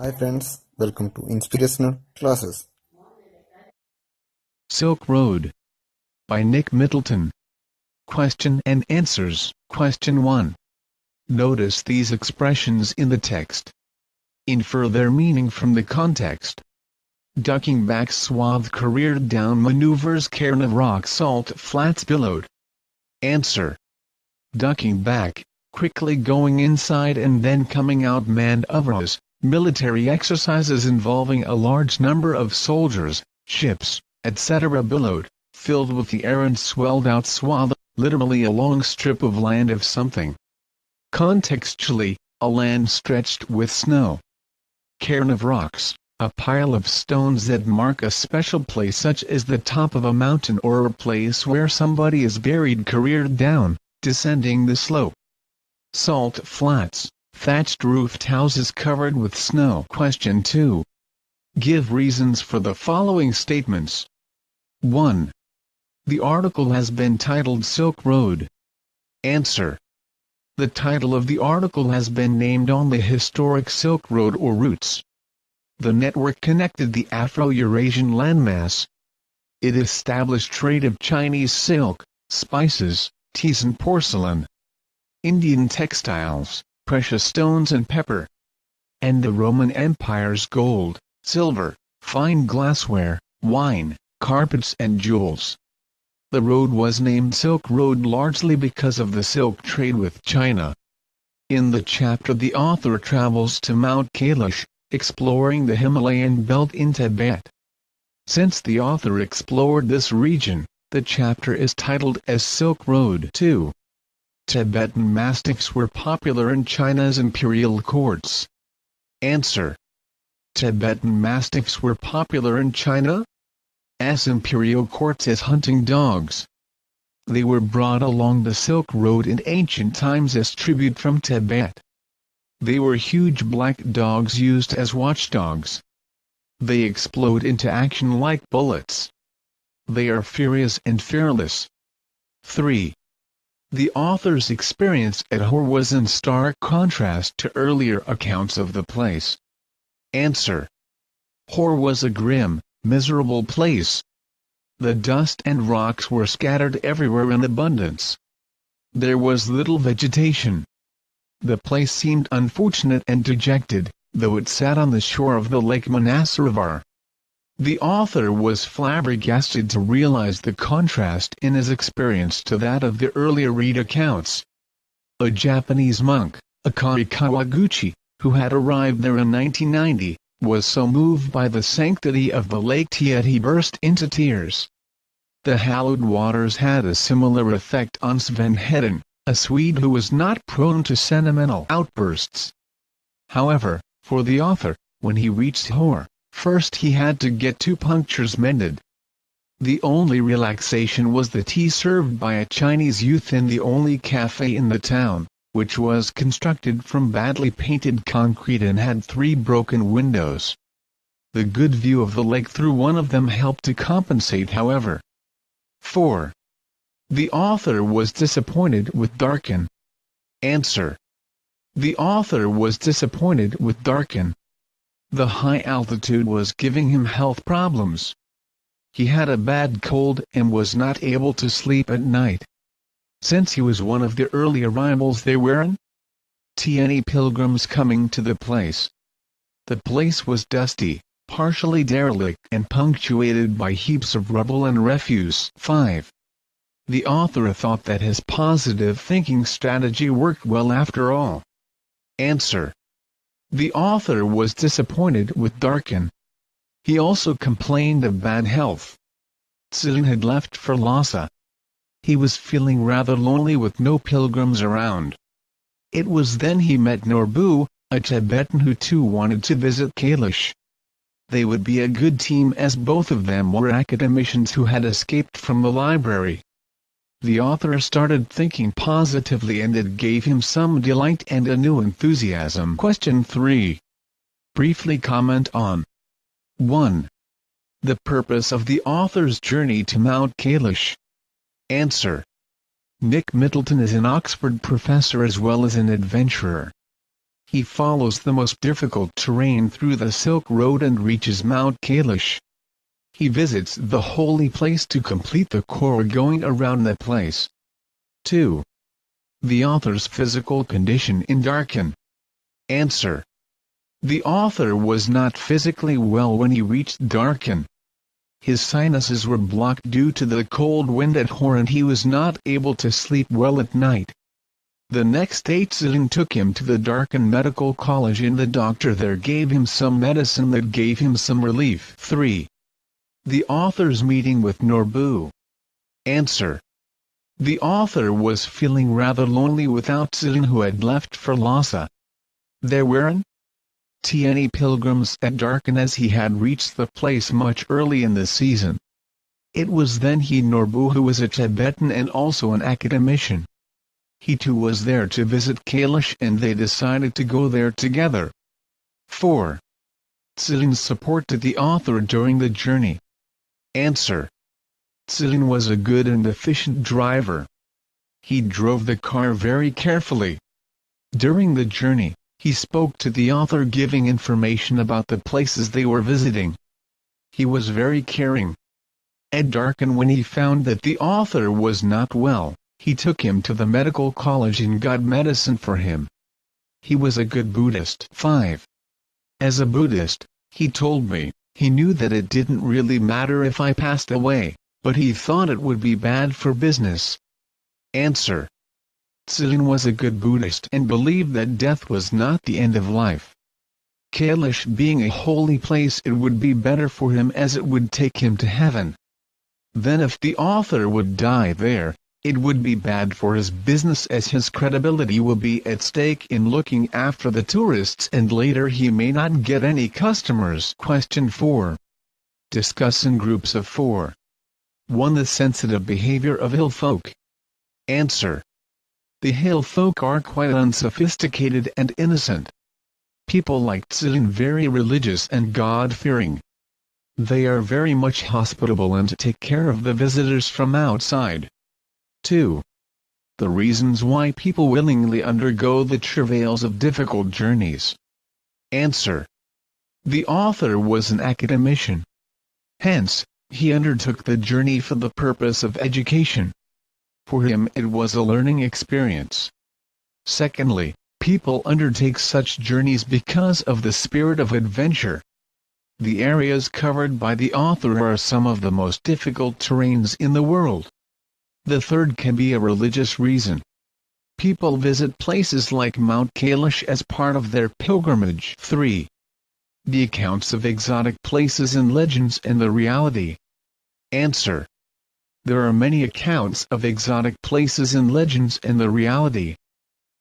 Hi friends, welcome to Inspirational Classes. Silk Road by Nick Middleton. Question and answers. Question 1. Notice these expressions in the text. Infer their meaning from the context. Ducking back swathe careered down maneuvers cairn of rock salt flats billowed. Answer. Ducking back, quickly going inside and then coming out manned overalls, military exercises involving a large number of soldiers, ships, etc. billowed, filled with the air and swelled out swathe, literally a long strip of land of something. Contextually, a land stretched with snow. Cairn of rocks, a pile of stones that mark a special place such as the top of a mountain or a place where somebody is buried careered down, descending the slope. Salt flats, thatched roofed houses covered with snow. Question 2. Give reasons for the following statements. 1. The article has been titled Silk Road. Answer. The title of the article has been named on the historic Silk Road or routes. The network connected the Afro-Eurasian landmass. It established trade of Chinese silk, spices, teas and porcelain, Indian textiles, precious stones and pepper, and the Roman Empire's gold, silver, fine glassware, wine, carpets and jewels. The road was named Silk Road largely because of the silk trade with China. In the chapter the author travels to Mount Kailash, exploring the Himalayan belt in Tibet. Since the author explored this region, the chapter is titled as Silk Road. 2. Tibetan mastiffs were popular in China's imperial courts. Answer. Tibetan mastiffs were popular in China's imperial courts as hunting dogs. They were brought along the Silk Road in ancient times as tribute from Tibet. They were huge black dogs used as watchdogs. They explode into action like bullets. They are furious and fearless. 3. The author's experience at Hor was in stark contrast to earlier accounts of the place. Answer. Hor was a grim, miserable place. The dust and rocks were scattered everywhere in abundance. There was little vegetation. The place seemed unfortunate and dejected, though it sat on the shore of the Lake Manasaravar. The author was flabbergasted to realize the contrast in his experience to that of the earlier read accounts. A Japanese monk, Akari Kawaguchi, who had arrived there in 1990, was so moved by the sanctity of the lake that he burst into tears. The hallowed waters had a similar effect on Sven Hedin, a Swede who was not prone to sentimental outbursts. However, for the author, when he reached Hor, first he had to get 2 punctures mended. The only relaxation was the tea served by a Chinese youth in the only cafe in the town, which was constructed from badly painted concrete and had 3 broken windows. The good view of the lake through one of them helped to compensate, however. 4. The author was disappointed with Darkin. Answer. The author was disappointed with Darkin. The high altitude was giving him health problems. He had a bad cold and was not able to sleep at night. Since he was one of the early arrivals there weren't any pilgrims coming to the place. The place was dusty, partially derelict and punctuated by heaps of rubble and refuse. 5. The author thought that his positive thinking strategy worked well after all. Answer. The author was disappointed with Darkin. He also complained of bad health. Tsin had left for Lhasa. He was feeling rather lonely with no pilgrims around. It was then he met Norbu, a Tibetan who too wanted to visit Kailash. They would be a good team as both of them were academicians who had escaped from the library. The author started thinking positively and it gave him some delight and a new enthusiasm. Question 3. Briefly comment on 1. The purpose of the author's journey to Mount Kailash. Answer. Nick Middleton is an Oxford professor as well as an adventurer. He follows the most difficult terrain through the Silk Road and reaches Mount Kailash. He visits the holy place to complete the Korah going around the place. 2. The author's physical condition in Darkhan. Answer. The author was not physically well when he reached Darkhan. His sinuses were blocked due to the cold wind at Hor and he was not able to sleep well at night. The next day Tsilin took him to the Darkhan Medical College and the doctor there gave him some medicine that gave him some relief. 3. The author's meeting with Norbu. Answer. The author was feeling rather lonely without Tsilin who had left for Lhasa. There weren't any pilgrims at Darkhan as he had reached the place much early in the season. It was then Norbu who was a Tibetan and also an academician. He too was there to visit Kailash and they decided to go there together. 4. Tsilin's support to the author during the journey. Answer. Tsilin was a good and efficient driver. He drove the car very carefully. During the journey, he spoke to the author giving information about the places they were visiting. He was very caring. At Darkhan when he found that the author was not well, he took him to the medical college and got medicine for him. He was a good Buddhist. 5. As a Buddhist, he told me, he knew that it didn't really matter if I passed away, but he thought it would be bad for business. Answer. Tsilin was a good Buddhist and believed that death was not the end of life. Kailash being a holy place, it would be better for him as it would take him to heaven. Then if the author would die there, it would be bad for his business as his credibility will be at stake in looking after the tourists and later he may not get any customers. Question 4. Discuss in groups of 4. 1. The sensitive behavior of hill folk. Answer. The hill folk are quite unsophisticated and innocent. People like Tsilin very religious and God-fearing. They are very much hospitable and take care of the visitors from outside. 2. The reasons why people willingly undergo the travails of difficult journeys. Answer. The author was an academician. Hence, he undertook the journey for the purpose of education. For him it was a learning experience. Secondly, people undertake such journeys because of the spirit of adventure. The areas covered by the author are some of the most difficult terrains in the world. The third can be a religious reason. People visit places like Mount Kailash as part of their pilgrimage. 3. The accounts of exotic places and legends and the reality. Answer. There are many accounts of exotic places and legends and the reality.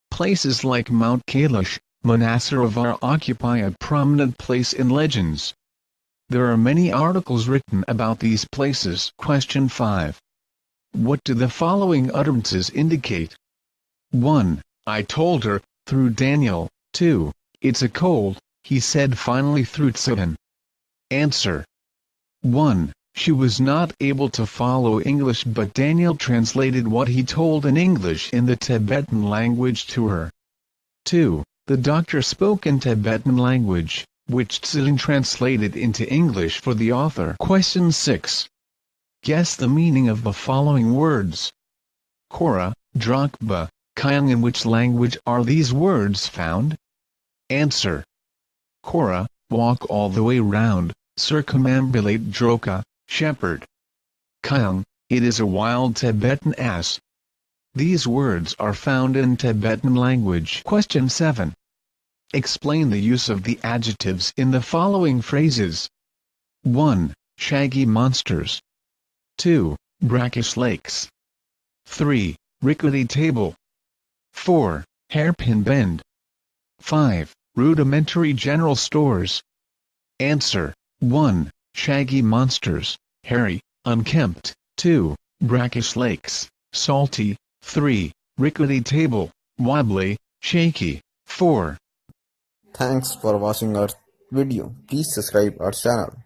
Places like Mount Kailash, Manassarovar occupy a prominent place in legends. There are many articles written about these places. Question 5. What do the following utterances indicate? 1. I told her, through Daniel. 2. It's a cold, he said finally through Tsilin. Answer. 1. She was not able to follow English but Daniel translated what he told in English in the Tibetan language to her. 2. The doctor spoke in Tibetan language, which Tsilin translated into English for the author. Question 6. Guess the meaning of the following words. Korah, Drachba, Kyung. In which language are these words found? Answer. Korah, walk all the way round, circumambulate. Droka, shepherd. Kyung, it is a wild Tibetan ass. These words are found in Tibetan language. Question 7. Explain the use of the adjectives in the following phrases. 1. Shaggy monsters. 2. Brackish lakes. 3. Rickety table. 4. Hairpin bend. 5. Rudimentary general stores. Answer. 1. Shaggy monsters, hairy, unkempt. 2. Brackish lakes, salty. 3. Rickety table, wobbly, shaky. 4. Thanks for watching our video. Please subscribe our channel.